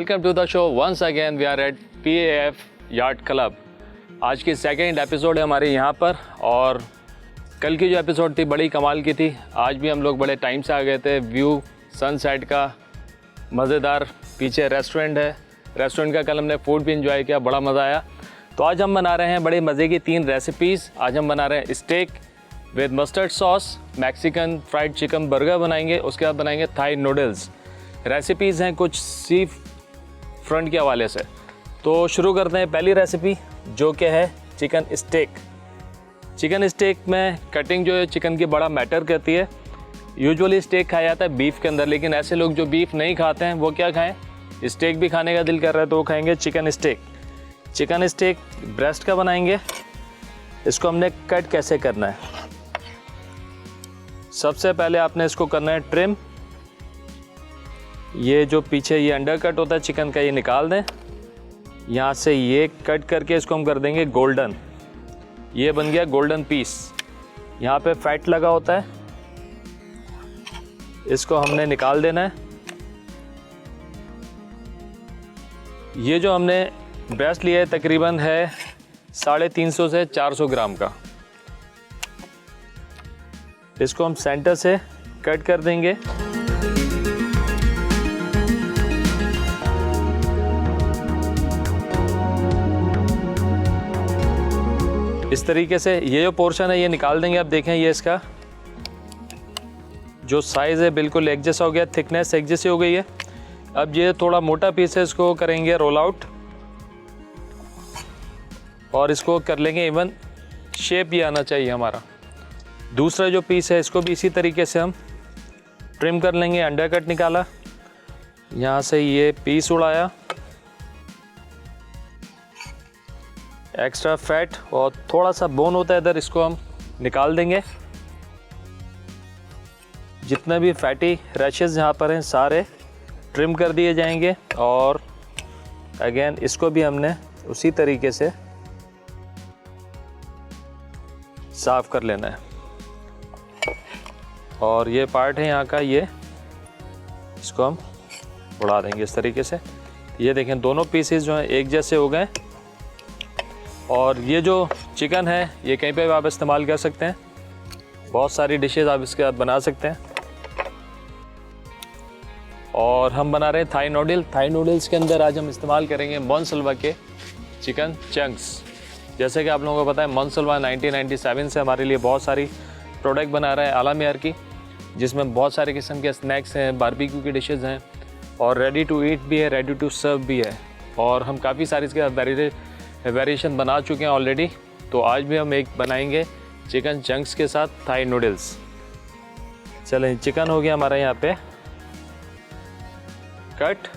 Welcome to the show once again we are at PAF yard club. आज की second episode है हमारे यहाँ पर और कल की जो एपिसोड थी बड़ी कमाल की थी। आज भी हम लोग बड़े टाइम से आ गए थे। व्यू सनसेट का मज़ेदार, पीछे रेस्टोरेंट है। रेस्टोरेंट का कल हमने फूड भी इंजॉय किया, बड़ा मज़ा आया। तो आज हम बना रहे हैं बड़े मज़े की 3 रेसिपीज़। आज हम बना रहे हैं steak with mustard sauce, Mexican fried chicken burger बनाएंगे, उसके बाद बनाएंगे थाई नूडल्स। रेसिपीज़ हैं कुछ सी फ्रंट के हवाले से। तो शुरू करते हैं पहली रेसिपी, जो कि है चिकन स्टेक। चिकन स्टेक में कटिंग जो है चिकन की बड़ा मैटर करती है। यूजुअली स्टेक खाया जाता है बीफ के अंदर, लेकिन ऐसे लोग जो बीफ नहीं खाते हैं वो क्या खाएं, स्टेक भी खाने का दिल कर रहा है तो वो खाएंगे chicken steak. Chicken steak breast का बनाएंगे। इसको हमने कट कैसे करना है, सबसे पहले आपने इसको करना है ट्रिम। ये जो पीछे ये अंडर कट होता है चिकन का, ये निकाल दें। यहाँ से ये कट करके इसको हम कर देंगे गोल्डन। ये बन गया गोल्डन पीस। यहाँ पे फैट लगा होता है, इसको हमने निकाल देना है। ये जो हमने ब्रेस्ट लिया है तकरीबन है 350 से 400 ग्राम का। इसको हम सेंटर से कट कर देंगे। इस तरीके से ये जो पोर्शन है ये निकाल देंगे। अब देखें ये इसका जो साइज़ है बिल्कुल एक जैसा हो गया, थिकनेस एक जैसी हो गई है। अब ये थोड़ा मोटा पीस है, इसको करेंगे रोल आउट और इसको कर लेंगे इवन शेप ये आना चाहिए हमारा। दूसरा जो पीस है इसको भी इसी तरीके से हम ट्रिम कर लेंगे। अंडर कट निकाला, यहाँ से ये पीस उड़ाया, एक्स्ट्रा फैट और थोड़ा सा बोन होता है इधर, इसको हम निकाल देंगे। जितने भी फैटी रैशेस यहाँ पर हैं सारे ट्रिम कर दिए जाएंगे। और अगेन इसको भी हमने उसी तरीके से साफ कर लेना है। और ये पार्ट है यहाँ का, ये इसको हम उड़ा देंगे इस तरीके से। ये देखें दोनों पीसेस जो हैं एक जैसे हो गए। और ये जो चिकन है ये कहीं पे भी आप इस्तेमाल कर सकते हैं, बहुत सारी डिशेस आप इसके साथ बना सकते हैं। और हम बना रहे हैं थाई नूडल। थाई नूडल्स के अंदर आज हम इस्तेमाल करेंगे मोनसलवा के चिकन चंक्स। जैसे कि आप लोगों को पता है मोनसलवा 1997 से हमारे लिए बहुत सारी प्रोडक्ट बना रहा है आला मेयर की, जिसमें बहुत सारे किस्म के स्नैक्स हैं, बारबेक्यू की डिशेस हैं और रेडी टू ईट भी है, रेडी टू सर्व भी है। और हम काफ़ी सारी इसके वेरिएशन बना चुके हैं ऑलरेडी। तो आज भी हम एक बनाएंगे चिकन चंक्स के साथ थाई नूडल्स। चलें, चिकन हो गया हमारा यहाँ पे कट।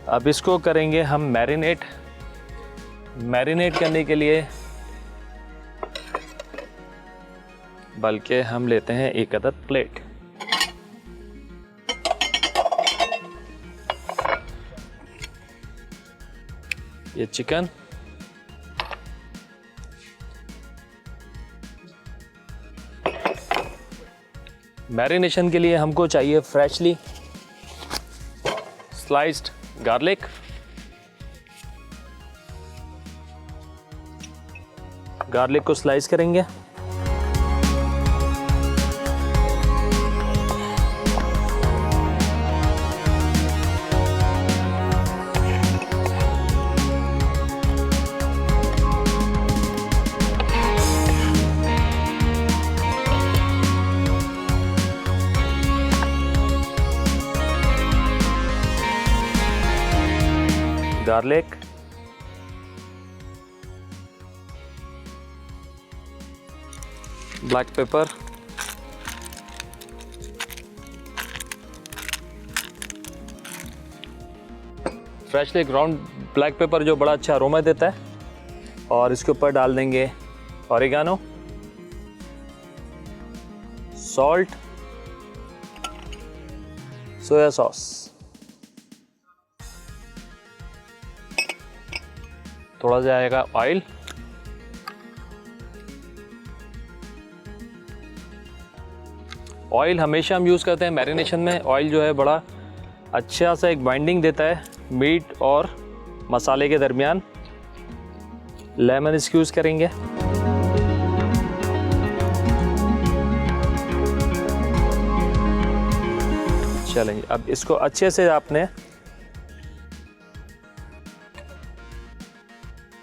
अब इसको करेंगे हम मैरिनेट। मैरिनेट करने के लिए बल्कि हम लेते हैं एक अदद प्लेट। ये चिकन, मैरिनेशन के लिए हमको चाहिए फ्रेशली स्लाइस्ड गार्लिक। गार्लिक को स्लाइस करेंगे। Garlic, black pepper, freshly ground black pepper जो बड़ा अच्छा अरोमा देता है। और इसके ऊपर डाल देंगे ऑरिगानो, सॉल्ट, सोया सॉस, थोड़ा सा आएगा ऑयल, ऑयल हमेशा हम यूज़ करते हैं मैरिनेशन में। ऑयल जो है बड़ा अच्छा सा एक बाइंडिंग देता है मीट और मसाले के दरमियान लेमन स्क्यूज़ करेंगे। चलेंगे, अब इसको अच्छे से आपने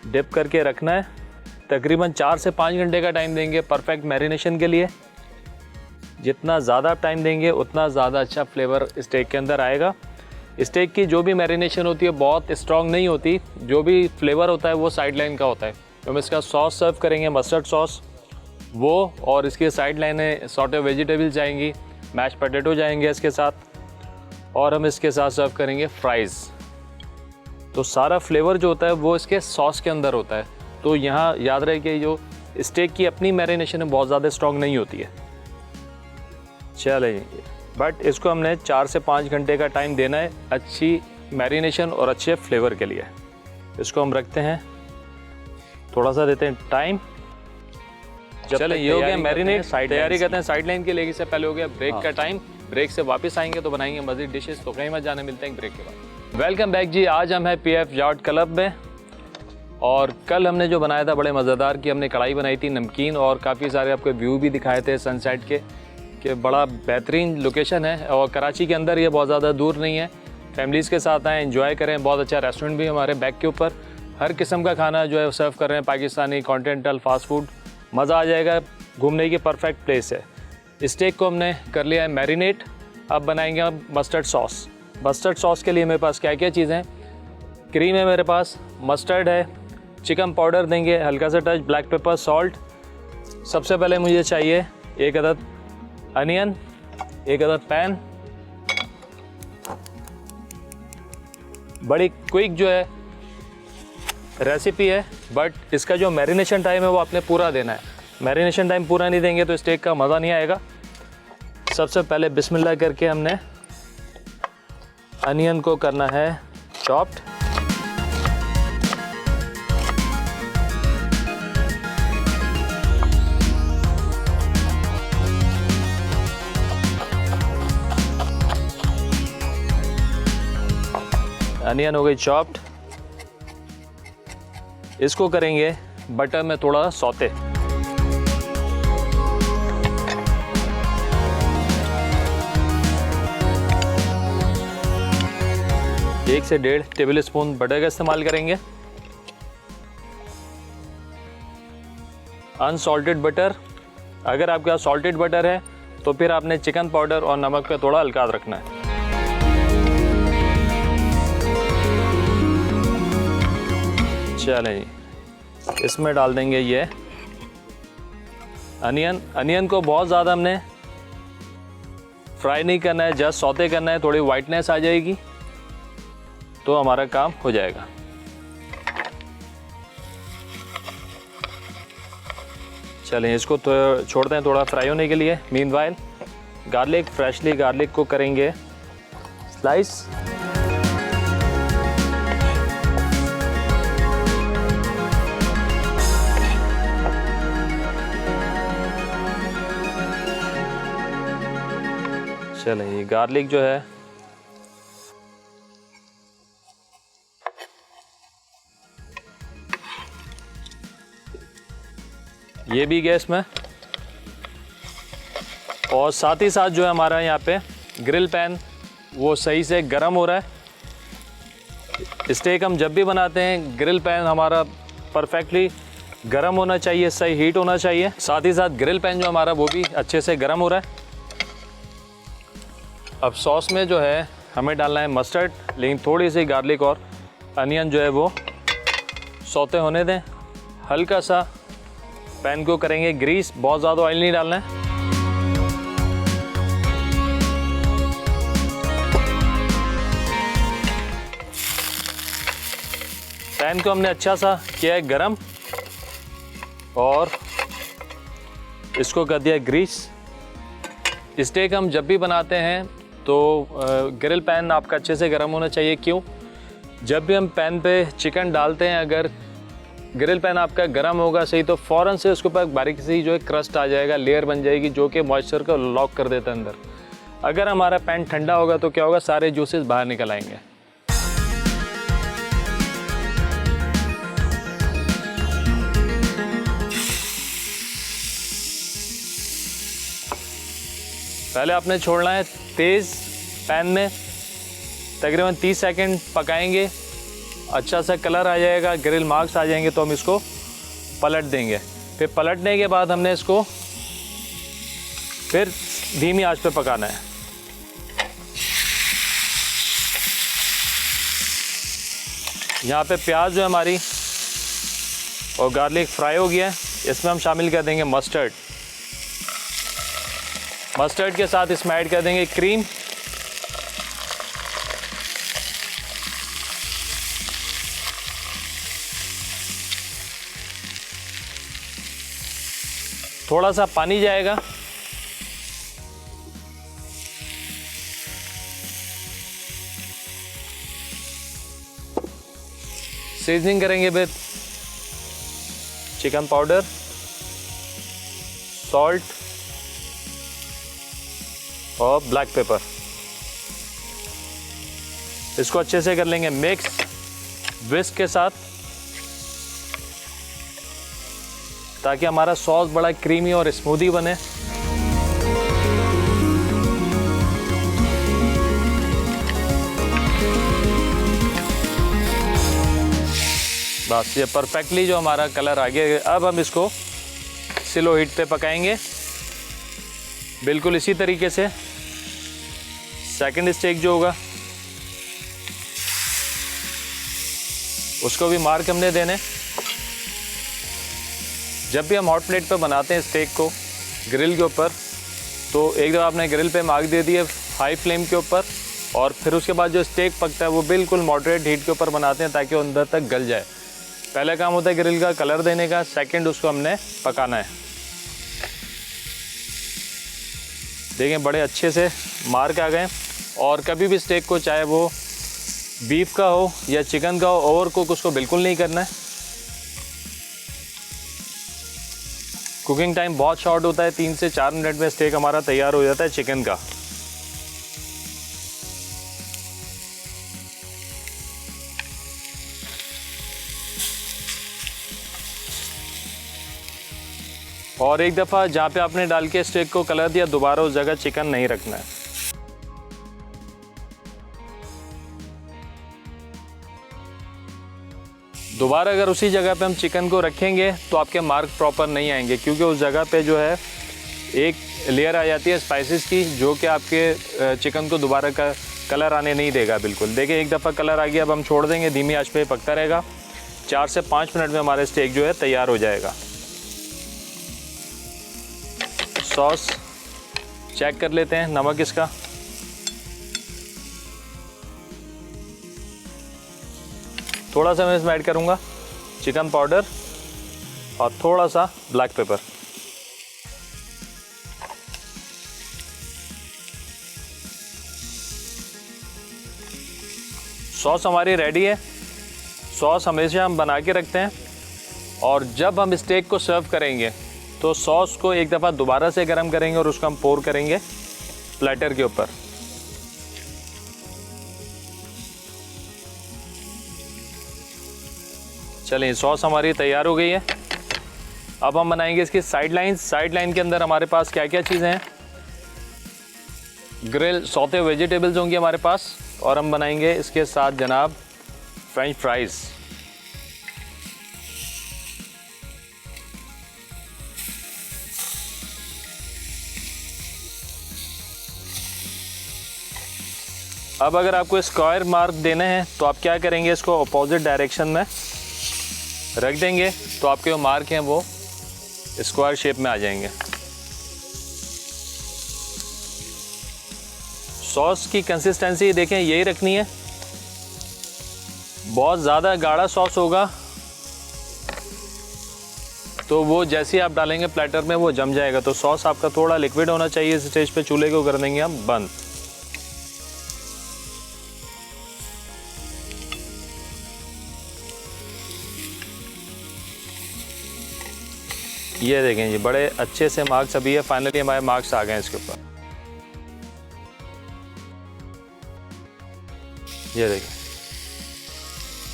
डिप करके रखना है। तकरीबन 4 से 5 घंटे का टाइम देंगे परफेक्ट मैरिनेशन के लिए। जितना ज़्यादा टाइम देंगे उतना ज़्यादा अच्छा फ्लेवर स्टेक के अंदर आएगा। स्टेक की जो भी मैरिनेशन होती है बहुत स्ट्रॉन्ग नहीं होती, जो भी फ्लेवर होता है वो साइड लाइन का होता है। तो हम इसका सॉस सर्व करेंगे, मस्टर्ड सॉस वो, और इसके साइड लाइनें सॉटे वेजिटेबल्स जाएंगी, मैश पोटैटो जाएंगे इसके साथ, और हम इसके साथ सर्व करेंगे फ्राइज़। तो सारा फ्लेवर जो होता है वो इसके सॉस के अंदर होता है। तो यहाँ याद रहे कि जो स्टेक की अपनी मैरिनेशन है बहुत ज़्यादा स्ट्रॉन्ग नहीं होती है। चलें, बट इसको हमने 4 से 5 घंटे का टाइम देना है अच्छी मैरिनेशन और अच्छे फ्लेवर के लिए। इसको हम रखते हैं, थोड़ा सा देते हैं टाइम। चलें, ये हो गया मैरिनेट, तैयारी करते हैं साइड लाइन के लिए। इससे पहले हो गया ब्रेक का टाइम। ब्रेक से वापस आएंगे तो बनाएंगे मज़ीद डिशेस, तो कहीं मत जाने, मिलते हैं ब्रेक के बाद। वेलकम बैक जी। आज हम हैं PF यार्ड क्लब में, और कल हमने जो बनाया था बड़े मज़ेदार की हमने कढ़ाई बनाई थी नमकीन, और काफ़ी सारे आपको व्यू भी दिखाए थे सनसेट के, कि बड़ा बेहतरीन लोकेशन है और कराची के अंदर, ये बहुत ज़्यादा दूर नहीं है। फैमिलीज़ के साथ आएँ, एंजॉय करें। बहुत अच्छा रेस्टोरेंट भी हमारे बैक के ऊपर, हर किस्म का खाना जो है सर्व कर रहे हैं, पाकिस्तानी, कॉन्टिनेंटल, फास्ट फूड, मज़ा आ जाएगा। घूमने की परफेक्ट प्लेस है। स्टेक को हमने कर लिया है मैरिनेट। अब बनाएंगे हम मस्टर्ड सॉस। मस्टर्ड सॉस के लिए मेरे पास क्या क्या चीज़ें हैं? क्रीम है मेरे पास, मस्टर्ड है, चिकन पाउडर देंगे, हल्का सा टच ब्लैक पेपर, सॉल्ट। सबसे पहले मुझे चाहिए 1 अदद अनियन, 1 अदद पैन। बड़ी क्विक जो है रेसिपी है, बट इसका जो मैरिनेशन टाइम है वो आपने पूरा देना है। मैरिनेशन टाइम पूरा नहीं देंगे तो स्टेक का मज़ा नहीं आएगा। सबसे पहले बिस्मिल्लाह करके हमने अनियन को करना है चॉप्ड। अनियन हो गई चॉप्ड। इसको करेंगे बटर में थोड़ा सौते। एक से 1.5 टेबल स्पून बटर का इस्तेमाल करेंगे। अनसॉल्टेड बटर, अगर आपके पास सॉल्टेड बटर है तो फिर आपने चिकन पाउडर और नमक पे थोड़ा हल्का रखना है। चलें जी, इसमें डाल देंगे ये अनियन। अनियन को बहुत ज़्यादा हमने फ्राई नहीं करना है, जस्ट सौते करना है। थोड़ी वाइटनेस आ जाएगी तो हमारा काम हो जाएगा। चलें, इसको तो छोड़ते हैं थोड़ा फ्राई होने के लिए। मीनवाइल गार्लिक, फ्रेशली गार्लिक को करेंगे स्लाइस। चलें, ये गार्लिक जो है ये भी गैस में, और साथ ही साथ जो है हमारा यहाँ पे ग्रिल पैन वो सही से गर्म हो रहा है। स्टेक हम जब भी बनाते हैं ग्रिल पैन हमारा परफेक्टली गर्म होना चाहिए, सही हीट होना चाहिए। साथ ही साथ ग्रिल पैन जो हमारा वो भी अच्छे से गर्म हो रहा है। अब सॉस में जो है हमें डालना है मस्टर्ड, लेकिन थोड़ी सी गार्लिक और अनियन जो है वो सौते होने दें। हल्का सा पैन को करेंगे ग्रीस, बहुत ज़्यादा ऑयल नहीं डालना है। पैन को हमने अच्छा सा किया है गरम, और इसको कर दिया ग्रीस। स्टेक हम जब भी बनाते हैं तो ग्रिल पैन आपका अच्छे से गर्म होना चाहिए। क्यों? जब भी हम पैन पे चिकन डालते हैं, अगर ग्रिल पैन आपका गर्म होगा सही तो फ़ौरन से उसके ऊपर बारीक सी जो है क्रस्ट आ जाएगा, लेयर बन जाएगी, जो कि मॉइस्चर को लॉक कर देता है अंदर। अगर हमारा पैन ठंडा होगा तो क्या होगा, सारे जूसेस बाहर निकल आएंगे। पहले आपने छोड़ना है तेज़ पैन में, तकरीबन 30 सेकंड पकाएंगे। अच्छा सा कलर आ जाएगा, ग्रिल मार्क्स आ जाएंगे तो हम इसको पलट देंगे। फिर पलटने के बाद हमने इसको फिर धीमी आंच पे पकाना है। यहाँ पे प्याज जो है हमारी और गार्लिक फ्राई हो गया है, इसमें हम शामिल कर देंगे मस्टर्ड। मस्टर्ड के साथ इसमें ऐड कर देंगे क्रीम, थोड़ा सा पानी जाएगा। सीजनिंग करेंगे विद चिकन पाउडर, सॉल्ट और ब्लैक पेपर। इसको अच्छे से कर लेंगे मिक्स विस्क के साथ, ताकि हमारा सॉस बड़ा क्रीमी और स्मूदी बने। बस ये परफेक्टली जो हमारा कलर आ गया। अब हम इसको स्लो हीट पे पकाएंगे बिल्कुल इसी तरीके से। सेकंड स्टेक जो होगा उसको भी मार्क हमने देने। जब भी हम हॉट प्लेट पे बनाते हैं स्टेक को ग्रिल के ऊपर, तो एक दफ़ा आपने ग्रिल पे मार्क दे दिए हाई फ्लेम के ऊपर, और फिर उसके बाद जो स्टेक पकता है वो बिल्कुल मॉडरेट हीट के ऊपर बनाते हैं ताकि वो अंदर तक गल जाए। पहला काम होता है ग्रिल का कलर देने का, सेकंड उसको हमने पकाना है। देखें बड़े अच्छे से मार्क आ गए। और कभी भी स्टेक को, चाहे वो बीफ का हो या चिकन का हो, ओवर कुक उसको बिल्कुल नहीं करना है। कुकिंग टाइम बहुत शॉर्ट होता है, 3 से 4 मिनट में स्टेक हमारा तैयार हो जाता है चिकन का। और एक दफ़ा जहाँ पे आपने डाल के स्टेक को कलर दिया, दोबारा उस जगह चिकन नहीं रखना है। दोबारा अगर उसी जगह पे हम चिकन को रखेंगे तो आपके मार्क प्रॉपर नहीं आएंगे, क्योंकि उस जगह पे जो है एक लेयर आ जाती है स्पाइसेस की, जो कि आपके चिकन को दोबारा का कलर आने नहीं देगा बिल्कुल। देखिए एक दफ़ा कलर आ गया, अब हम छोड़ देंगे, धीमी आंच पे पकता रहेगा। 4 से 5 मिनट में हमारा स्टेक जो है तैयार हो जाएगा। सॉस चेक कर लेते हैं, नमक इसका। थोड़ा सा मैं इसमें ऐड करूँगा चिकन पाउडर और थोड़ा सा ब्लैक पेपर। सॉस हमारी रेडी है। सॉस हमेशा हम बना के रखते हैं, और जब हम स्टेक को सर्व करेंगे तो सॉस को एक दफ़ा दोबारा से गर्म करेंगे और उसको हम पोर करेंगे प्लेटर के ऊपर। चलिए सॉस हमारी तैयार हो गई है। अब हम बनाएंगे इसकी साइड लाइन्स। साइड लाइन के अंदर हमारे पास क्या क्या चीज़ें हैं? ग्रिल सौते वेजिटेबल्स होंगी हमारे पास, और हम बनाएंगे इसके साथ जनाब फ्रेंच फ्राइज़। अब अगर आपको स्क्वायर मार्क देने हैं तो आप क्या करेंगे, इसको अपोजिट डायरेक्शन में रख देंगे, तो आपके जो मार्क हैं वो स्क्वायर शेप में आ जाएंगे। सॉस की कंसिस्टेंसी देखें यही रखनी है। बहुत ज़्यादा गाढ़ा सॉस होगा तो वो जैसे ही आप डालेंगे प्लेटर में वो जम जाएगा। तो सॉस आपका थोड़ा लिक्विड होना चाहिए। इस स्टेज पे चूल्हे को कर देंगे हम बंद। ये देखें जी, बड़े अच्छे से मार्क्स अभी है। फाइनली हमारे मार्क्स आ गए हैं इसके ऊपर। ये देखें,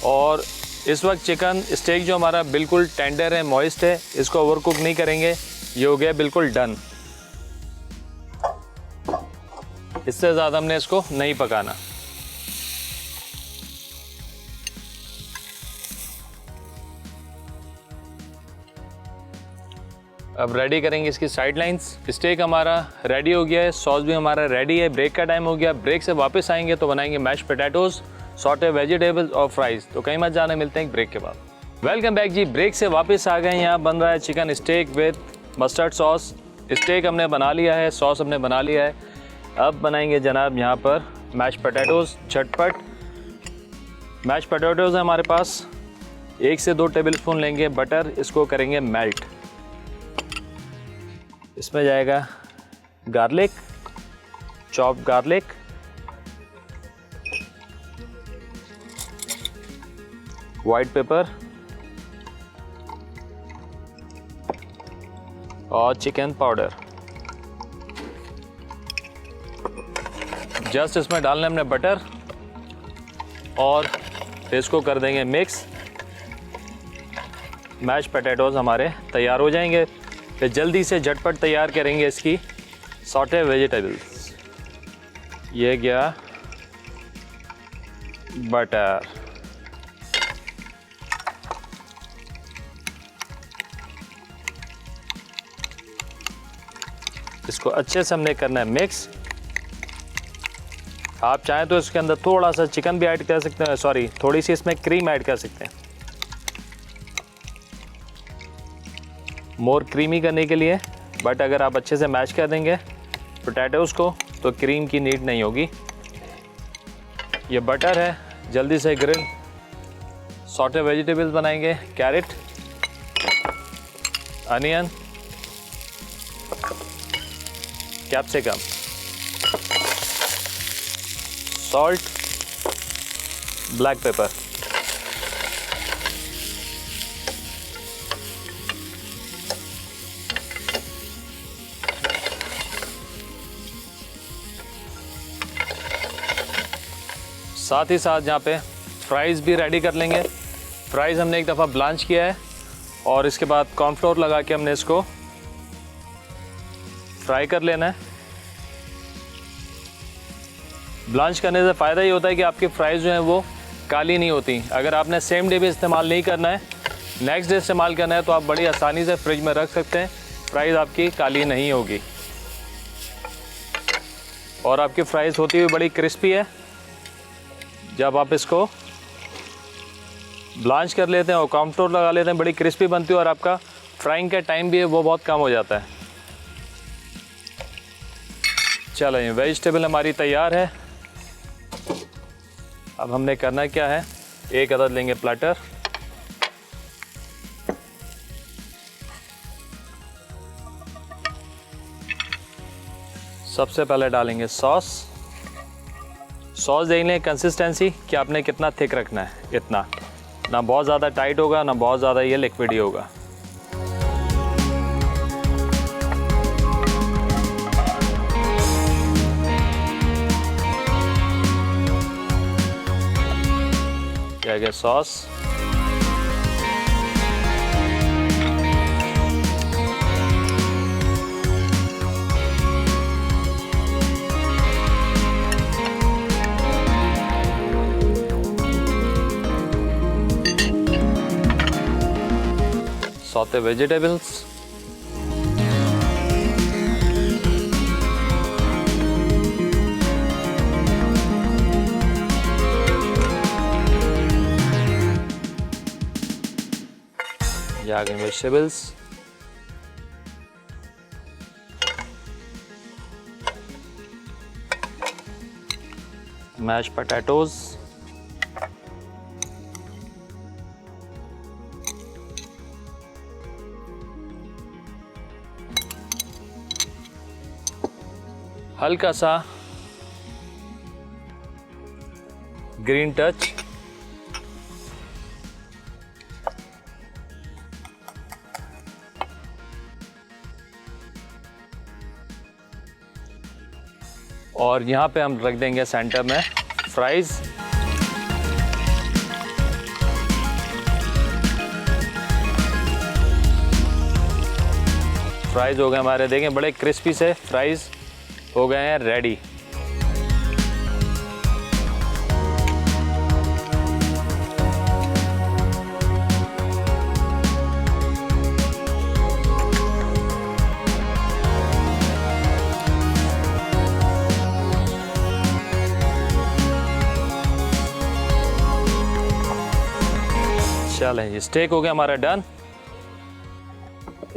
और इस वक्त चिकन स्टेक जो हमारा बिल्कुल टेंडर है, मॉइस्ट है, इसको ओवर कुक नहीं करेंगे। ये हो गया बिल्कुल डन। इससे ज़्यादा हमने इसको नहीं पकाना। अब रेडी करेंगे इसकी साइड लाइंस। स्टेक हमारा रेडी हो गया है, सॉस भी हमारा रेडी है। ब्रेक का टाइम हो गया, ब्रेक से वापस आएंगे तो बनाएंगे मैश पोटैटोज़, सॉटे वेजिटेबल्स और फ्राइज़। तो कहीं मत जाना, मिलते हैं ब्रेक के बाद। वेलकम बैक जी, ब्रेक से वापस आ गए। यहाँ बन रहा है chicken steak with mustard sauce. Steak हमने बना लिया है, सॉस हमने बना लिया है। अब बनाएंगे जनाब यहाँ पर मैश पोटैटोज़ झटपट। मैश पोटैटोज़ है हमारे पास, 1 से 2 टेबलस्पून लेंगे बटर, इसको करेंगे मेल्ट। इसमें जाएगा garlic, chopped garlic, white paper और चिकन पाउडर। जस्ट इसमें डालना हमने बटर और इसको कर देंगे मिक्स। मैश पोटैटोज़ हमारे तैयार हो जाएंगे। फिर जल्दी से झटपट तैयार करेंगे इसकी सॉटे वेजिटेबल्स। ये गया बटर, इसको अच्छे से हमने करना है मिक्स। आप चाहें तो इसके अंदर थोड़ा सा चिकन भी ऐड कर सकते हैं, सॉरी थोड़ी सी इसमें क्रीम ऐड कर सकते हैं, मोर क्रीमी करने के लिए। बट अगर आप अच्छे से मैश कर देंगे पोटैटोज़ को तो क्रीम की नीड नहीं होगी। ये बटर है, जल्दी से ग्रिल सॉटे वेजिटेबल्स बनाएंगे। Carrot, onion, capsicum, salt, black pepper. साथ ही साथ यहाँ पे फ्राइज़ भी रेडी कर लेंगे। फ्राइज़ हमने एक दफ़ा ब्लांच किया है और इसके बाद कॉर्नफ्लोर लगा के हमने इसको फ्राई कर लेना है। ब्लांच करने से फ़ायदा ये होता है कि आपकी फ्राइज़ जो हैं वो काली नहीं होती। अगर आपने सेम डे भी इस्तेमाल नहीं करना है, नेक्स्ट डे इस्तेमाल करना है, तो आप बड़ी आसानी से फ्रिज में रख सकते हैं, फ्राइज़ आपकी काली नहीं होगी। और आपकी फ्राइज़ होती हुई बड़ी क्रिस्पी है। जब आप इसको ब्लांच कर लेते हैं और कॉर्नफ्लोर लगा लेते हैं, बड़ी क्रिस्पी बनती है और आपका फ्राइंग का टाइम भी है वो बहुत कम हो जाता है। चलो ये वेजिटेबल हमारी तैयार है। अब हमने करना क्या है, एक अदद लेंगे प्लेटर, सबसे पहले डालेंगे सॉस। सॉस देख लें कंसिस्टेंसी कि आपने कितना थिक रखना है, इतना ना बहुत ज़्यादा टाइट होगा ना बहुत ज़्यादा ये लिक्विड ही होगा। क्या गया सॉस, सॉटे वेजिटेबल्स, ये आ गए वेजिटेबल्स। मैश पोटैटोज़, हल्का सा ग्रीन टच, और यहाँ पे हम रख देंगे सेंटर में फ्राइज़। फ्राइज़ हो गए हमारे, देखें बड़े क्रिस्पी से फ्राइज़ हो गए हैं रेडी। चलें जी, स्टेक हो गया हमारा डन,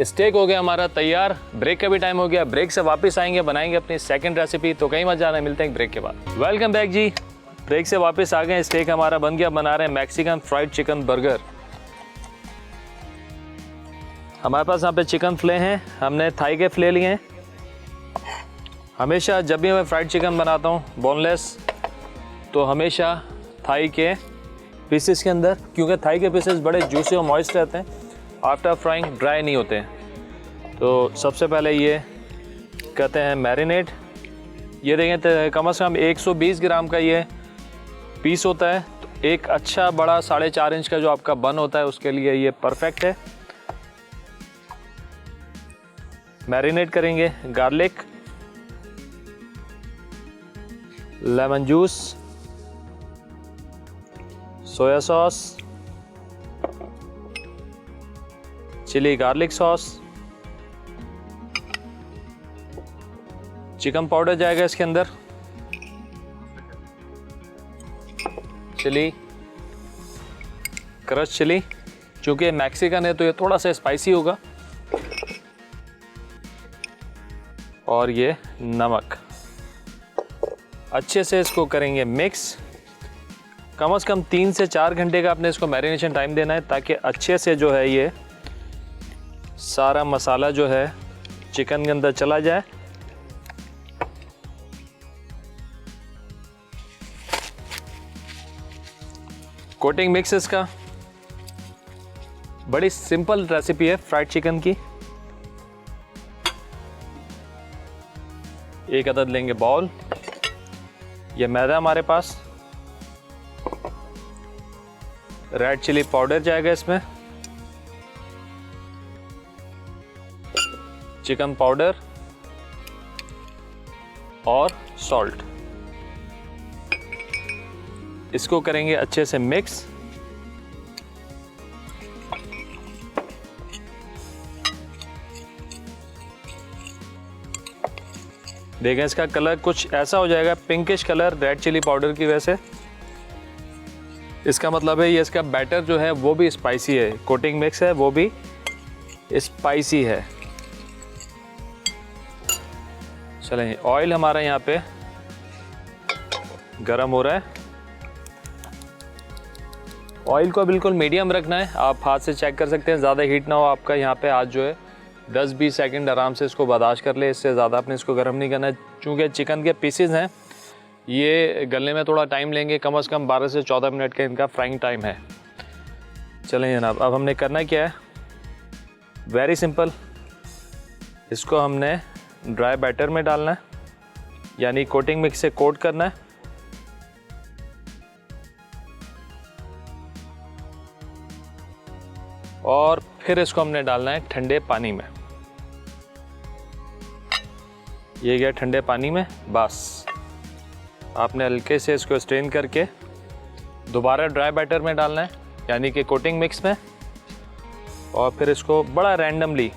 स्टेक हो गया हमारा तैयार। ब्रेक का भी टाइम हो गया, ब्रेक से वापस आएंगे, बनाएंगे अपनी सेकंड रेसिपी। तो कहीं मत जाना, मिलते हैं ब्रेक के बाद। वेलकम बैक जी, ब्रेक से वापस आ गए। स्टेक हमारा बन गया, बना रहे हैं मैक्सिकन फ्राइड चिकन बर्गर। हमारे पास यहाँ पे चिकन फिले हैं, हमने थाई के फिले लिए हैं। हमेशा जब भी मैं फ्राइड चिकन बनाता हूँ बोनलेस, तो हमेशा थाई के पीसेस के अंदर, क्योंकि थाई के पीसेस बड़े जूसी और मॉइस्ट रहते हैं, आफ्टर फ्राइंग ड्राई नहीं होते हैं। तो सबसे पहले ये कहते हैं मैरिनेट। ये देखें तो कम से कम 120 ग्राम का ये पीस होता है। तो एक अच्छा बड़ा 4.5 इंच का जो आपका बन होता है उसके लिए ये परफेक्ट है। मैरिनेट करेंगे garlic, lemon juice, soya sauce, chilli garlic sauce, chicken powder जाएगा इसके अंदर, चिली, क्रश चिली, चूँकि मैक्सिकन है तो ये थोड़ा सा स्पाइसी होगा, और ये नमक। अच्छे से इसको करेंगे मिक्स। कम से कम 3 से 4 घंटे का आपने इसको मैरिनेशन टाइम देना है, ताकि अच्छे से जो है ये सारा मसाला जो है चिकन के अंदर चला जाए। कोटिंग मिक्स इसका बड़ी सिंपल रेसिपी है फ्राइड चिकन की। एक अदद लेंगे बाउल, ये मैदा हमारे पास, रेड चिली पाउडर जाएगा इसमें, चिकन पाउडर और सॉल्ट। इसको करेंगे अच्छे से मिक्स। देखें इसका कलर कुछ ऐसा हो जाएगा, pinkish colour, red chilli powder की वजह से। इसका मतलब है ये इसका बैटर जो है वो भी स्पाइसी है, कोटिंग मिक्स है वो भी स्पाइसी है। चलें, ऑयल हमारा यहाँ पे गरम हो रहा है। ऑयल को बिल्कुल मीडियम रखना है, आप हाथ से चेक कर सकते हैं, ज़्यादा हीट ना हो आपका। यहाँ पे हाथ जो है 10-20 सेकंड आराम से इसको बर्दाश्त कर ले, इससे ज़्यादा आपने इसको गर्म नहीं करना है। चूँकि चिकन के पीसेस हैं ये गलने में थोड़ा टाइम लेंगे, कम से कम 12 से 14 मिनट का इनका फ्राइंग टाइम है। चलें जनाब, अब हमने करना क्या है, वेरी सिंपल। इसको हमने ड्राई बैटर में डालना है, यानी कोटिंग मिक्स से कोट करना है। और फिर इसको हमने डालना है ठंडे पानी में। ये गया ठंडे पानी में, बस आपने हल्के से इसको स्ट्रेन करके दोबारा ड्राई बैटर में डालना है, यानी कि कोटिंग मिक्स में। और फिर इसको बड़ा रैंडमली,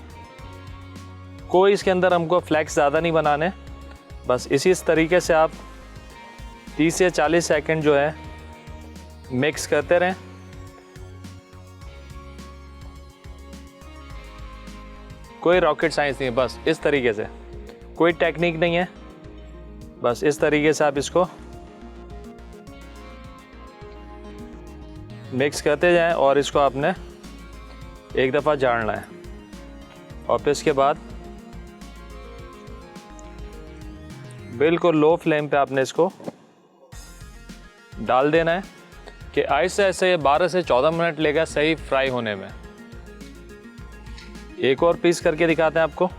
कोई इसके अंदर हमको फ्लैक्स ज़्यादा नहीं बनाने, बस इसी तरीके से आप 30 से 40 सेकंड जो है मिक्स करते रहें। कोई रॉकेट साइंस नहीं है, बस इस तरीके से, कोई टेक्निक नहीं है, बस इस तरीके से आप इसको मिक्स करते जाएं। और इसको आपने एक दफ़ा झाड़ना है, और फिर इसके बाद बिल्कुल लो फ्लेम पे आपने इसको डाल देना है कि आहिस्ते आहिस्ते ये 12 से 14 मिनट लेगा सही फ्राई होने में। एक और पीस करके दिखाते हैं आपको,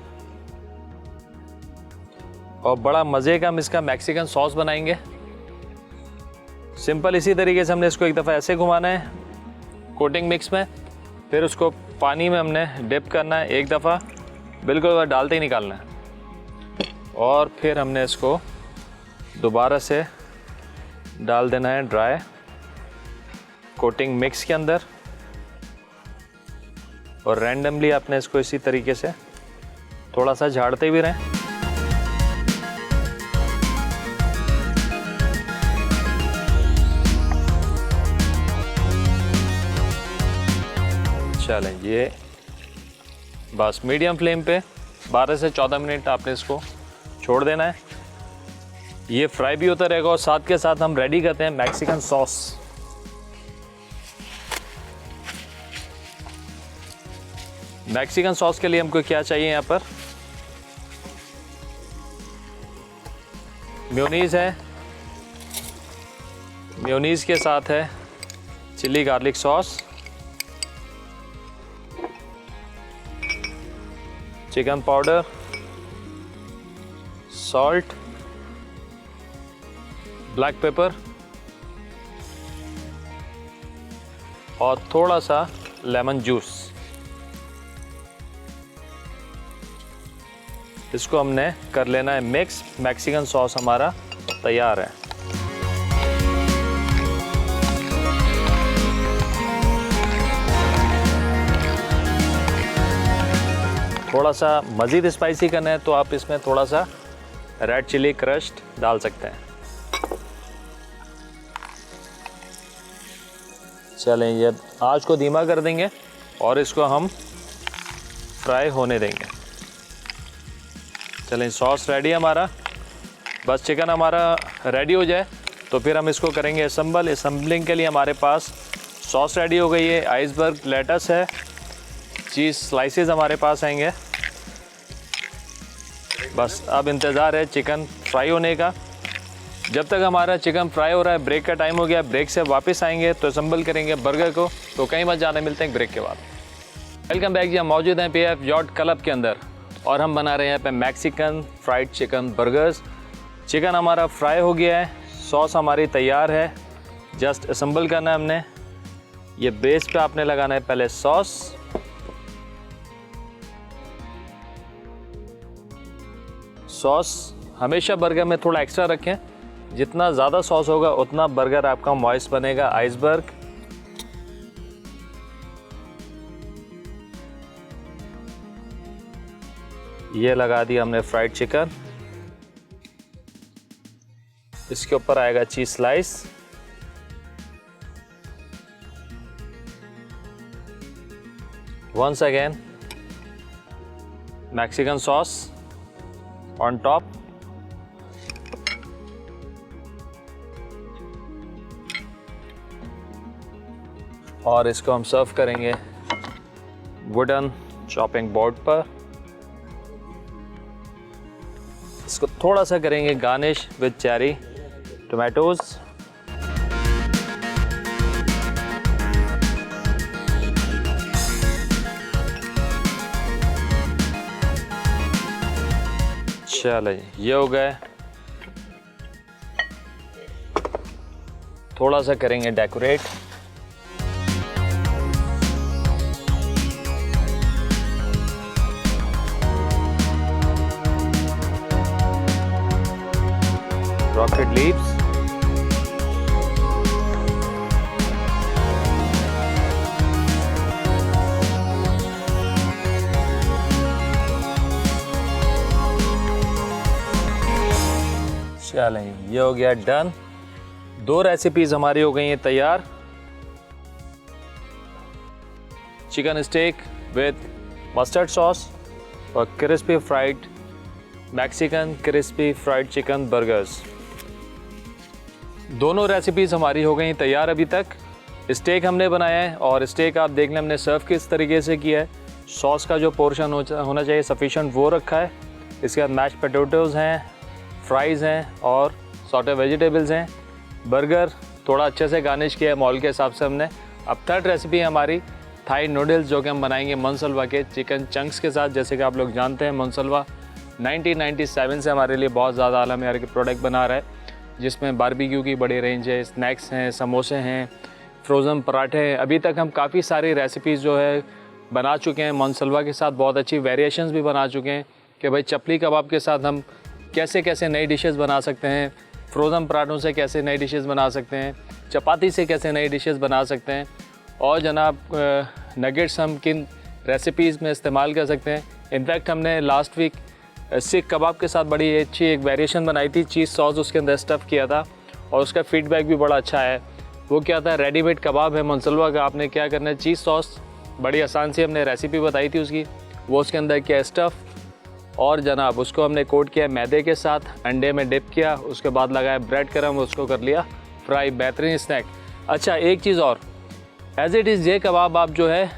और बड़ा मज़े का हम इसका मैक्सिकन सॉस बनाएंगे। सिंपल इसी तरीके से हमने इसको एक दफ़ा ऐसे घुमाना है कोटिंग मिक्स में, फिर उसको पानी में हमने डिप करना है एक दफ़ा, बिल्कुल डालते ही निकालना है। और फिर हमने इसको दोबारा से डाल देना है ड्राई कोटिंग मिक्स के अंदर, और रैंडमली आपने इसको इसी तरीके से थोड़ा सा झाड़ते भी रहें। चलें, ये बस मीडियम फ्लेम पे 12 से 14 मिनट आपने इसको छोड़ देना है। ये फ्राई भी होता रहेगा और साथ के साथ हम रेडी करते हैं मैक्सिकन सॉस। मैक्सिकन सॉस के लिए हमको क्या चाहिए, यहाँ पर मेयोनीज़ है, मेयोनीज़ के साथ है chilli garlic sauce, chicken powder, salt, black pepper और थोड़ा सा लेमन जूस। इसको हमने कर लेना है मिक्स। मैक्सिकन सॉस हमारा तैयार है। थोड़ा सा मज़ीद स्पाइसी करना है तो आप इसमें थोड़ा सा रेड चिली क्रश्ड डाल सकते हैं। चलें, ये आँच को धीमा कर देंगे और इसको हम फ्राई होने देंगे। चलें, सॉस रेडी है हमारा। बस चिकन हमारा रेडी हो जाए तो फिर हम इसको करेंगे असम्बल। असम्बलिंग के लिए हमारे पास सॉस रेडी हो गई है, आइसबर्ग लेटस है, चीज़ स्लाइसेस हमारे पास आएंगे। बस अब इंतज़ार है चिकन फ्राई होने का। जब तक हमारा चिकन फ्राई हो रहा है, ब्रेक का टाइम हो गया। ब्रेक से वापस आएंगे तो असम्बल करेंगे बर्गर को। तो कहीं मत जाने, मिलते हैं ब्रेक के बाद। वेलकम बैक जी, हम मौजूद हैं PF याट क्लब के अंदर और हम बना रहे हैं यहाँ पे Mexican fried chicken burgers. Chicken हमारा फ्राई हो गया है, सॉस हमारी तैयार है, जस्ट असम्बल करना है हमने। ये बेस पे आपने लगाना है पहले सॉस, हमेशा बर्गर में थोड़ा एक्स्ट्रा रखें। जितना ज़्यादा सॉस होगा उतना बर्गर आपका मॉइस्ट बनेगा। आइसबर्ग, ये लगा दिया हमने फ्राइड चिकन। इसके ऊपर आएगा cheese slice, once again Mexican sauce on top. और इसको हम सर्व करेंगे वुडन चॉपिंग बोर्ड पर। इसको थोड़ा सा करेंगे गार्निश विद चेरी टोमेटोज। चलिए, ये हो गए। थोड़ा सा करेंगे डेकोरेट। रॉकेट लीव्स, चलें, ये हो गया डन। 2 रेसिपीज हमारी हो गई हैं तैयार। Chicken steak with mustard sauce और crispy fried Mexican crispy fried chicken burgers. दोनों रेसिपीज़ हमारी हो गई तैयार अभी तक। स्टेक हमने बनाया है और स्टेक आप देख लें हमने सर्व किस तरीके से किया है। सॉस का जो पोर्शन होना चाहिए सफिशेंट वो रखा है। इसके बाद मैश्ड पोटैटोज़ हैं, फ्राइज़ हैं और सॉटे वेजिटेबल्स हैं। बर्गर थोड़ा अच्छे से गार्निश किया है मॉल के हिसाब से हमने। अब थर्ड रेसिपी हमारी थाई नूडल्स, जो कि हम बनाएंगे मनसलवा के चिकन चंक्स के साथ। जैसे कि आप लोग जानते हैं मनसलवा 1997 से हमारे लिए बहुत ज़्यादा आला मेयार के प्रोडक्ट बना रहा है, जिसमें बारबेक्यू की बड़ी रेंज है, स्नैक्स हैं, समोसे हैं, फ्रोज़न पराठे हैं। अभी तक हम काफ़ी सारी रेसिपीज़ जो है बना चुके हैं मनसलवा के साथ। बहुत अच्छी वेरिएशंस भी बना चुके हैं कि भाई चपली कबाब के साथ हम कैसे कैसे नई डिशेस बना सकते हैं, फ्रोज़न पराठों से कैसे नई डिशेस बना सकते हैं, चपाती से कैसे नई डिशेस बना सकते हैं, और जनाब नगेट्स हम किन रेसिपीज़ में इस्तेमाल कर सकते हैं। इनफैक्ट हमने लास्ट वीक सीख कबाब के साथ बड़ी अच्छी एक वेरिएशन बनाई थी, चीज़ सॉस उसके अंदर स्टफ़ किया था और उसका फीडबैक भी बड़ा अच्छा है। वो क्या था, रेडीमेड कबाब है मनसलवा का। आपने क्या करना है, चीज़ सॉस बड़ी आसान सी हमने रेसिपी बताई थी उसकी। वो उसके अंदर किया स्टफ़ और जनाब उसको हमने कोट किया मैदे के साथ, अंडे में डिप किया, उसके बाद लगाया ब्रेड क्रम, उसको कर लिया फ्राई। बेहतरीन स्नैक। अच्छा एक चीज़ और, एज़ इट इज़ ये कबाब आप जो है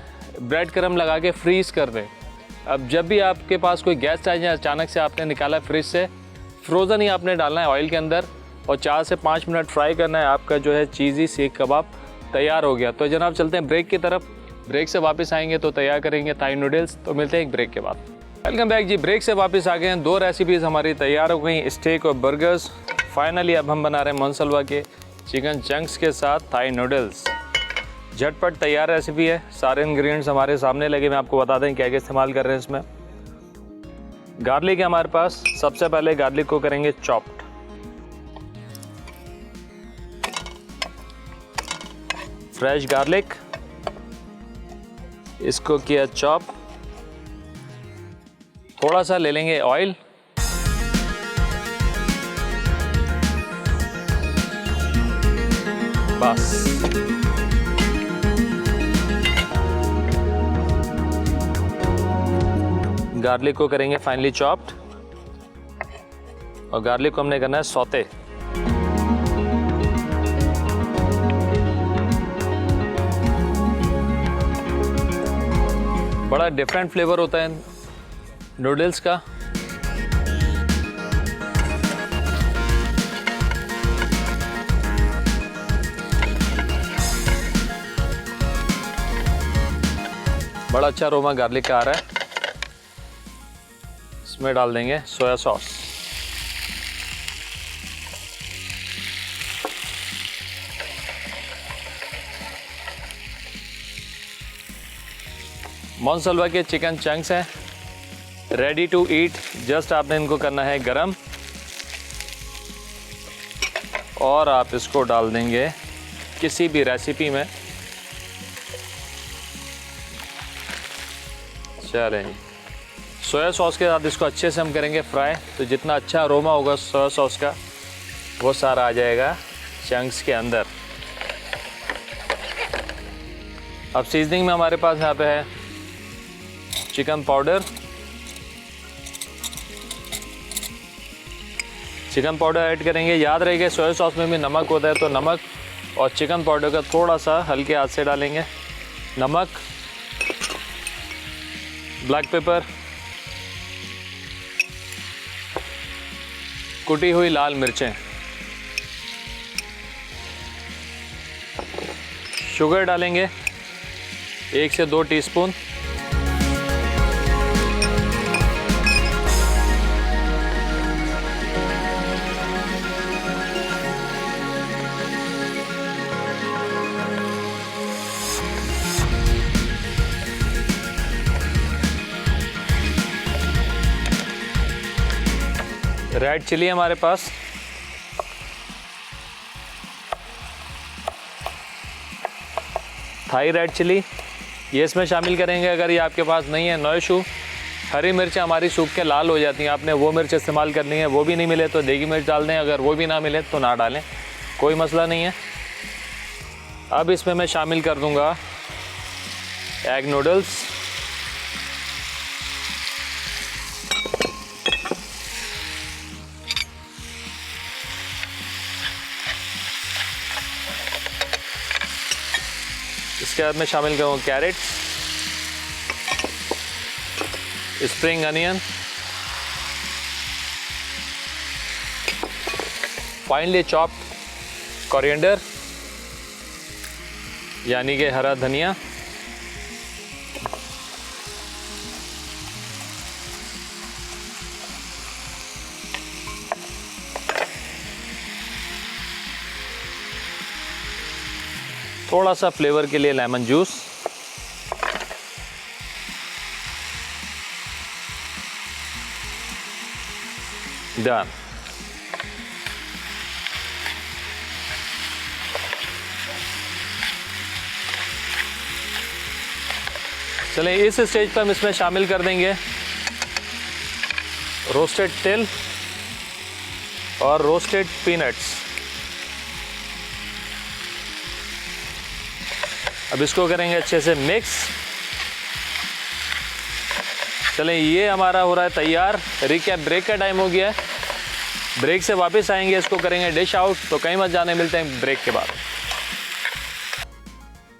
ब्रेड क्रम लगा के फ्रीज़ कर दें। अब जब भी आपके पास कोई गेस्ट आ जाए, अचानक से आपने निकाला फ्रिज से, फ्रोज़न ही आपने डालना है ऑयल के अंदर और 4 से 5 मिनट फ्राई करना है, आपका जो है चीज़ी सीख कबाब तैयार हो गया। तो जनाब चलते हैं ब्रेक की तरफ। ब्रेक से वापस आएंगे तो तैयार करेंगे थाई नूडल्स। तो मिलते हैं एक ब्रेक के बाद। वेलकम बैक जी। ब्रेक से वापस आ गए हैं। 2 रेसिपीज़ हमारी तैयार हो गई, स्टेक और बर्गर्स। फाइनली अब हम बना रहे हैं मोनसलवा के चिकन चंक्स के साथ थाई नूडल्स। झटपट तैयार रेसिपी है। सारे इंग्रेडिएंट्स हमारे सामने लगे, मैं आपको बता दें क्या क्या इस्तेमाल कर रहे हैं इसमें। गार्लिक है हमारे पास। सबसे पहले गार्लिक को करेंगे चॉप्ड। फ्रेश गार्लिक, इसको किया चॉप। थोड़ा सा ले लेंगे ऑयल, बस। गार्लिक को करेंगे फाइनली चॉप्ड और गार्लिक को हमने करना है सौते। बड़ा डिफरेंट फ्लेवर होता है नूडल्स का। बड़ा अच्छा अरोमा गार्लिक का आ रहा है। इसमें डाल देंगे सोया सॉस। मोनसलवा के चिकन चंक्स हैं, रेडी टू ईट। जस्ट आपने इनको करना है गरम और आप इसको डाल देंगे किसी भी रेसिपी में। चलें, सोया सॉस के साथ इसको अच्छे से हम करेंगे फ्राई। तो जितना अच्छा अरोमा होगा सोया सॉस का वो सारा आ जाएगा चंक्स के अंदर। अब सीजनिंग में हमारे पास यहाँ पे है chicken powder. Chicken powder add करेंगे। याद रहेगा सोया सॉस में भी नमक होता है, तो नमक और चिकन पाउडर का थोड़ा सा हल्के हाथ से डालेंगे। नमक, ब्लैक पेपर, कुटी हुई लाल मिर्चें, शुगर डालेंगे 1 से 2 टीस्पून। रेड चिली हमारे पास, थाई रेड चिली, ये इसमें शामिल करेंगे। अगर ये आपके पास नहीं है, नो इशू। हरी मिर्च हमारी सूख के लाल हो जाती हैं, आपने वो मिर्च इस्तेमाल करनी है। वो भी नहीं मिले तो देगी मिर्च डाल दें, अगर वो भी ना मिले तो ना डालें, कोई मसला नहीं है। अब इसमें मैं शामिल कर दूंगा एग नूडल्स। इसके बाद में शामिल करूँगा carrot, spring onion, finely chopped coriander यानी कि हरा धनिया, थोड़ा सा फ्लेवर के लिए लेमन जूस, डन। चलें, इस स्टेज पर हम इसमें शामिल कर देंगे रोस्टेड तिल और रोस्टेड पीनट्स। अब इसको करेंगे अच्छे से मिक्स चलें, ये हमारा हो रहा है तैयार। रिकैप, ब्रेक का टाइम हो गया है। ब्रेक से वापस आएंगे, इसको करेंगे डिश आउट। तो कहीं मत जाने, मिलते हैं ब्रेक के बाद।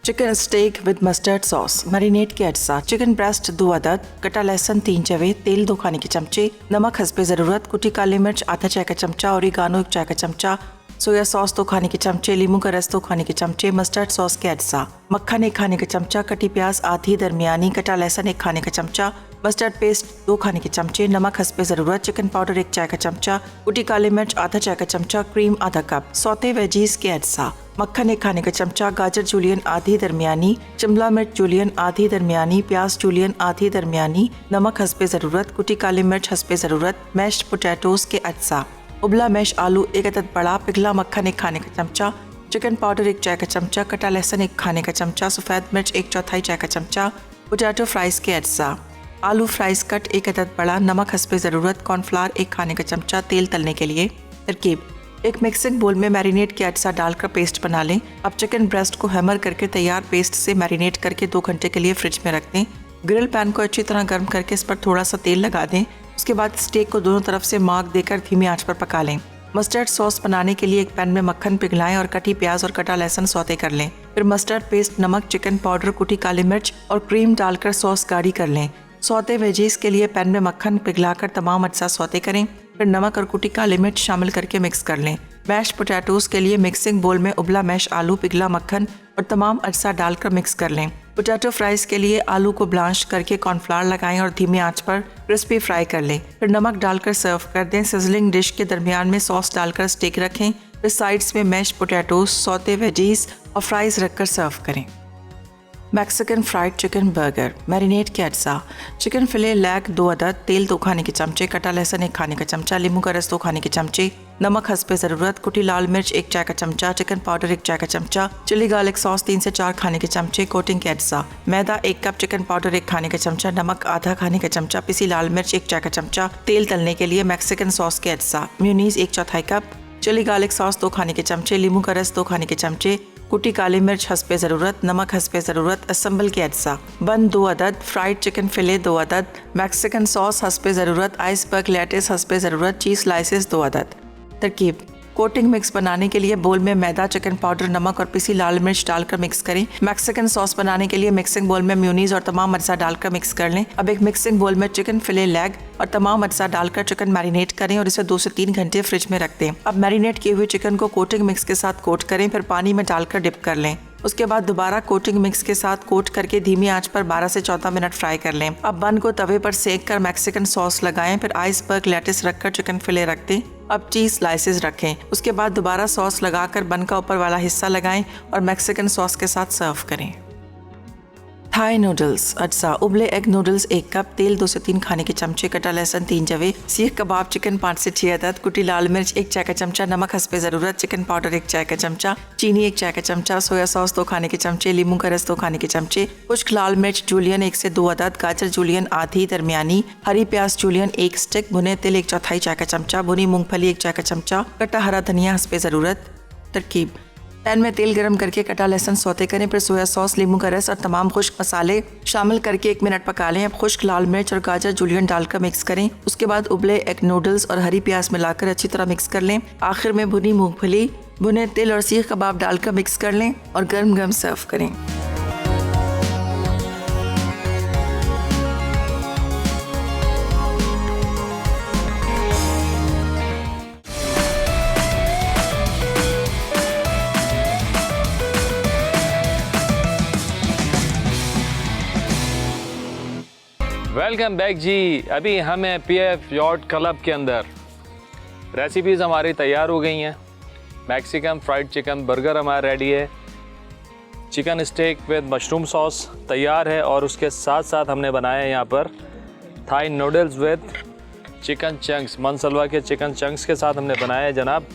Chicken steak with mustard sauce. Marinate के अज्जा: चिकन ब्रेस्ट 2 अदद, कटा लहसुन 3 जवे, तेल 2 खाने के चमचे, नमक हस्बे ज़रूरत, कुटी काली मिर्च आधा चाय का चमचा, ओरिगानो 1 चाय का चमचा, सोया सॉस 2 खाने के चमचे, लीमू का रस 2 खाने के चमचे, मस्टर्ड सॉस के अज्जा, मक्खन 1 खाने का चमचा, कटी प्याज आधी दरमियानी, कटा लहसुन 1 खाने का चमचा, मस्टर्ड पेस्ट 2 खाने के चमचे, नमक हस्बे ज़रूरत, चिकन पाउडर 1 चाय का चमचा, कुटी काली मिर्च आधा चाय का चमचा, क्रीम आधा कप, सौते वेजीज के अज्जा, मक्खन 1 खाने का चमचा, गाजर जूलियन आधी दरमियानी, शिमला मिर्च जूलियन आधी दरमियानी, प्याज जूलियन आधी दरमियानी, नमक हस्बे ज़रूरत, कुटी काली मिर्च हस्बे ज़रूरत, मैश्ड पोटैटोज़ के अज्जा, उबला मैश आलू 1 अदद बड़ा, पिघला मक्खन 1 खाने का चमचा, चिकन पाउडर 1 चाय का चमचा, कटा लहसुन 1 खाने का चमचा, सफ़ेद मिर्च 1/4 चाय का चमचा, पोटैटो फ्राइज़ के अज्जा, आलू फ्राइज़ कट 1 अदद बड़ा, नमक हस्बे ज़रूरत, कॉर्नफ्लावर 1 खाने का चमचा, तेल तलने के लिए। तरकीब: एक मिक्सिंग बोल में मैरिनेट के अज्जा डालकर पेस्ट बना लें। अब चिकन ब्रेस्ट को हैमर करके तैयार पेस्ट से मैरिनेट करके 2 घंटे के लिए फ्रिज में रख दें। ग्रिल पैन को अच्छी तरह गर्म करके इस पर थोड़ा सा तेल लगा दें। उसके बाद स्टेक को दोनों तरफ से मार्क देकर धीमी आंच पर पका लें। मस्टर्ड सॉस बनाने के लिए एक पैन में मक्खन पिघलाएं और कटी प्याज और कटा लहसुन सौते कर लें। फिर मस्टर्ड पेस्ट, नमक, चिकन पाउडर, कुटी काली मिर्च और क्रीम डालकर सॉस गाढ़ी कर लें। सौते वेजीज के लिए पैन में मक्खन पिघलाकर तमाम अज्जा सौते करें। फिर नमक और कुटी काली मिर्च शामिल करके मिक्स कर लें। मैश पोटैटोज़ के लिए मिक्सिंग बोल में उबला मैश आलू, पिघला मक्खन और तमाम अज्जा डालकर मिक्स कर लें। पोटैटो फ्राइज़ के लिए आलू को ब्लांच करके कॉर्नफ्लावर लगाएं और धीमी आंच पर क्रिस्पी फ्राई कर लें। फिर नमक डालकर सर्व कर दें। सिजलिंग डिश के दरमियान में सॉस डालकर स्टेक रखें। फिर साइड्स में मैश पोटैटोज़, सौते वेजीज और फ्राइज़ रखकर सर्व करें। Mexican fried chicken burger. Marinate के अज्जा: चिकन फिले लेग 2 अदद, तेल 2 खाने के चमचे, कटा लहसुन 1 खाने का चमचा, लीमू का रस 2 खाने के चमचे, नमक हस्बे ज़रूरत, कुटी लाल मिर्च 1 चाय का चमचा, चिकन पाउडर 1 चाय का चमचा, चिली गार्लिक सॉस 3 से 4 खाने के चमचे। कोटिंग के अज्जा: मैदा 1 कप, चिकन पाउडर 1 खाने का चमचा, नमक आधा खाने का चमचा, पिसी लाल मिर्च 1 चाय का चमचा, तेल तलने के लिए मैक्सिकन सॉस के अज्जा, mayonnaise 1/4 cup, chilli garlic sauce 2 खाने के चमचे, लीमू का रस 2 खाने के चमचे, कुटी काली मिर्च हस्बे ज़रूरत, नमक हस्बे ज़रूरत, असम्बल के अज्जा, बन 2 अदद, फ्राइड चिकन फिले 2 अदद, मैक्सिकन सॉस हस्बे ज़रूरत, आइसबर्ग लेटिस हस्बे ज़रूरत, चीज़ स्लाइसेस 2 अदद। तरकीब: कोटिंग मिक्स बनाने के लिए बोल में मैदा, चिकन पाउडर, नमक और पिसी लाल मिर्च डालकर मिक्स करें। मैक्सिकन सॉस बनाने के लिए मिक्सिंग बोल में मेयोनीज और तमाम अज्जा डालकर मिक्स कर लें। अब एक मिक्सिंग बोल में चिकन फिले लेग और तमाम अज्जा डालकर चिकन मैरिनेट करें और इसे 2 से 3 घंटे फ्रिज में रख दें। अब मैरिनेट किए हुए चिकन को कोटिंग मिक्स के साथ कोट करें। फिर पानी में डालकर डिप कर लें। उसके बाद दोबारा कोटिंग मिक्स के साथ कोट करके धीमी आंच पर 12 से 14 मिनट फ्राई कर लें। अब बन को तवे पर सेक कर मैक्सिकन सॉस लगाएं। फिर आइसबर्ग लेटिस रखकर चिकन फिले रख दें। अब चीज़ स्लाइसेस रखें। उसके बाद दोबारा सॉस लगाकर बन का ऊपर वाला हिस्सा लगाएं और मैक्सिकन सॉस के साथ सर्व करें। थाई नूडल्स अज्जा: उबले एग नूडल्स 1 कप, तेल 2 से 3 खाने के चमचे, कटा लहसुन 3 जवे, सीख कबाब चिकन 5 से 6 अदद, कुटी लाल मिर्च 1 चाय का चमचा, नमक हस्बे ज़रूरत, चिकन पाउडर 1 चाय का चमचा, चीनी 1 चाय का चमचा, सोया सॉस 2 खाने के चमचे, लीमू का रस 2 खाने के चमचे, खुश्क लाल मिर्च जूलियन 1 से 2 अदद, गाजर जूलियन आधी दरमियानी, हरी प्याज जूलियन 1 स्टिक, भुने तिल 1/4 चाय का चमचा, भुनी मूंगफली 1 चाय का चमचा, कटा हरा धनिया हस्बे ज़रूरत। तरकीब: पैन में तेल गरम करके कटा लहसुन सौते करें। फिर सोया सॉस, लीमू का रस और तमाम खुश्क मसाले शामिल करके 1 मिनट पका लें। अब खुश्क लाल मिर्च और गाजर जूलियन डालकर मिक्स करें। उसके बाद उबले एग नूडल्स और हरी प्याज मिलाकर अच्छी तरह मिक्स कर लें। आखिर में भुनी मूंगफली, भुने तिल और सीख कबाब डालकर मिक्स कर लें और गर्म गर्म सर्व करें। वेलकम बैक जी। अभी हम हैं PF यॉट क्लब के अंदर। रेसिपीज़ हमारी तैयार हो गई हैं। मैक्सिकन फ्राइड चिकन बर्गर हमारा रेडी है। Chicken steak with mushroom sauce तैयार है और उसके साथ साथ हमने बनाया है यहाँ पर Thai noodles with chicken chunks, मनसलवा के चिकन चंक्स के साथ हमने बनाया है जनाब।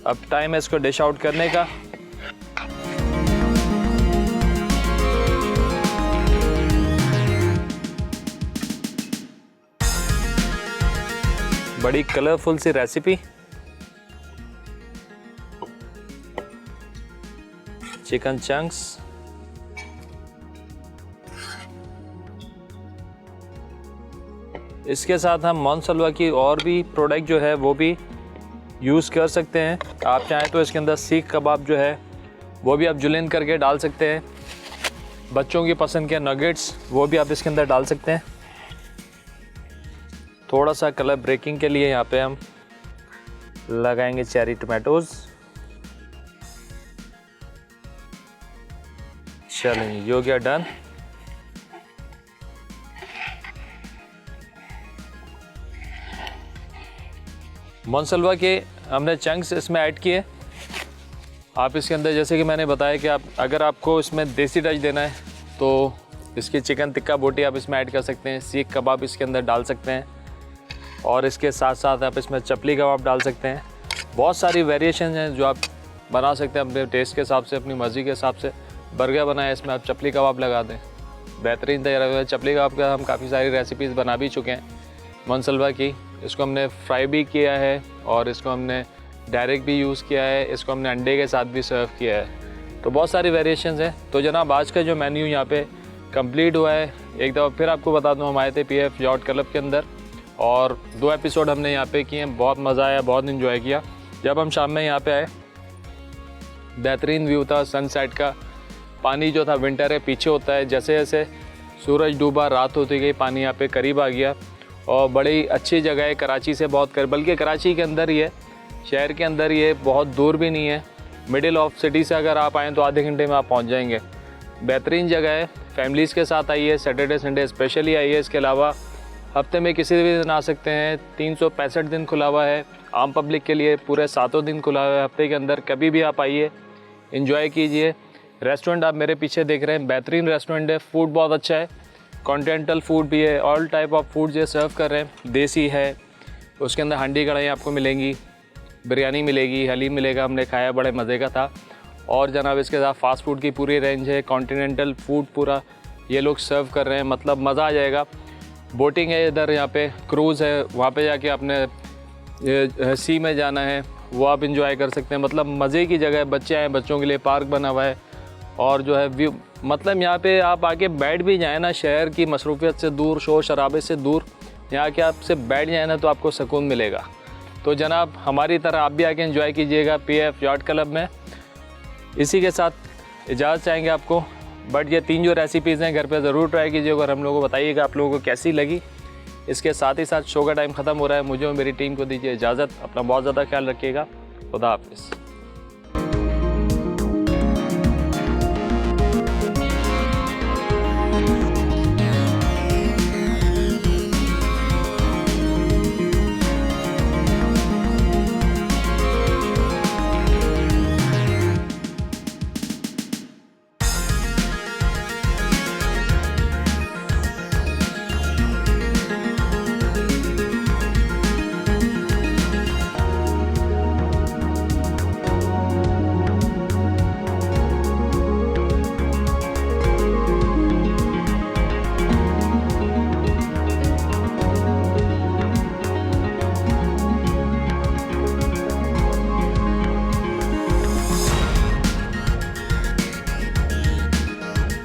अब टाइम है इसको डिश आउट करने का। बड़ी कलरफुल सी रेसिपी। चिकन चंक्स, इसके साथ हम मानसलवा की और भी प्रोडक्ट जो है वो भी यूज़ कर सकते हैं। आप चाहें तो इसके अंदर सीख कबाब जो है वो भी आप जुलिन करके डाल सकते हैं। बच्चों की पसंद के नगेट्स वो भी आप इसके अंदर डाल सकते हैं। थोड़ा सा कलर ब्रेकिंग के लिए यहाँ पे हम लगाएंगे चेरी टमाटोज़। चलें, ये हो गया डन। मानसलवा के हमने चंक्स इसमें ऐड किए। आप इसके अंदर जैसे कि मैंने बताया कि आप अगर आपको इसमें देसी टच देना है तो इसकी चिकन टिक्का बोटी आप इसमें ऐड कर सकते हैं। सीख कबाब इसके अंदर डाल सकते हैं और इसके साथ साथ आप इसमें चपली कबाब डाल सकते हैं। बहुत सारी वेरिएशन हैं जो आप बना सकते हैं अपने टेस्ट के हिसाब से, अपनी मर्ज़ी के हिसाब से। बर्गर बनाए इसमें आप चपली कबाब लगा दें, बेहतरीन तैयार हुआ है। चपली कबाब का हम काफ़ी सारी रेसिपीज़ बना भी चुके हैं मानसलवा की। इसको हमने फ्राई भी किया है और इसको हमने डायरेक्ट भी यूज़ किया है। इसको हमने अंडे के साथ भी सर्व किया है। तो बहुत सारी वेरिएशंस हैं। तो जनाब आज का जो मेन्यू यहाँ पे कंप्लीट हुआ है। एक दफ़ा फिर आपको बता दूँ, हम आए थे PF यॉट क्लब के अंदर और 2 एपिसोड हमने यहाँ पे किए हैं। बहुत मज़ा आया, बहुत इन्जॉय किया। जब हम शाम में यहाँ पे आए, बेहतरीन व्यू था सनसेट का। पानी जो था, विंटर है, पीछे होता है। जैसे जैसे सूरज डूबा, रात होती गई, पानी यहाँ पे करीब आ गया और बड़ी अच्छी जगह है। कराची से बहुत करीब, बल्कि कराची के अंदर ही है, शहर के अंदर ही है, बहुत दूर भी नहीं है। मिडिल ऑफ सिटी से अगर आप आएँ तो आधे घंटे में आप पहुँच जाएंगे। बेहतरीन जगह है। फैमिलीज़ के साथ आइए, सैटरडे संडे स्पेशली आइए। इसके अलावा हफ्ते में किसी भी दिन आ सकते हैं। 365 दिन खुला हुआ है आम पब्लिक के लिए, पूरे 7 दिन खुला हुआ है हफ्ते के अंदर। कभी भी आप आइए, एंजॉय कीजिए। रेस्टोरेंट आप मेरे पीछे देख रहे हैं, बेहतरीन रेस्टोरेंट है। फूड बहुत अच्छा है, कॉन्टिनेंटल फूड भी है। ऑल टाइप ऑफ फूड ये सर्व कर रहे हैं। देसी है, उसके अंदर हांडी कढ़ाई आपको मिलेंगी, बिरयानी मिलेगी, हलीम मिलेगा। हमने खाया, बड़े मज़े का था। और जनाब इसके साथ फास्ट फूड की पूरी रेंज है। कॉन्टिनेंटल फूड पूरा ये लोग सर्व कर रहे हैं, मतलब मज़ा आ जाएगा। बोटिंग है इधर, यहाँ पे क्रूज़ है, वहाँ पे जाके आपने सी में जाना है, वो आप इंजॉय कर सकते हैं। मतलब मज़े की जगह है। बच्चे आए, बच्चों के लिए पार्क बना हुआ है और जो है व्यू, मतलब यहाँ पे आप आके बैठ भी जाए ना, शहर की मसरूफियत से दूर, शोर शराबे से दूर, यहाँ के आपसे बैठ जाए ना तो आपको सुकून मिलेगा। तो जनाब हमारी तरह आप भी आके एंजॉय कीजिएगा PF यॉट क्लब में। इसी के साथ इजाज़त चाहेंगे आपको। बट ये 3 जो रेसिपीज़ हैं घर पे ज़रूर ट्राई कीजिएगा और हम लोगों को बताइएगा आप लोगों को कैसी लगी। इसके साथ ही साथ शो का टाइम ख़त्म हो रहा है। मुझे और मेरी टीम को दीजिए इजाज़त। अपना बहुत ज़्यादा ख्याल रखिएगा। खुदा हाफिज़।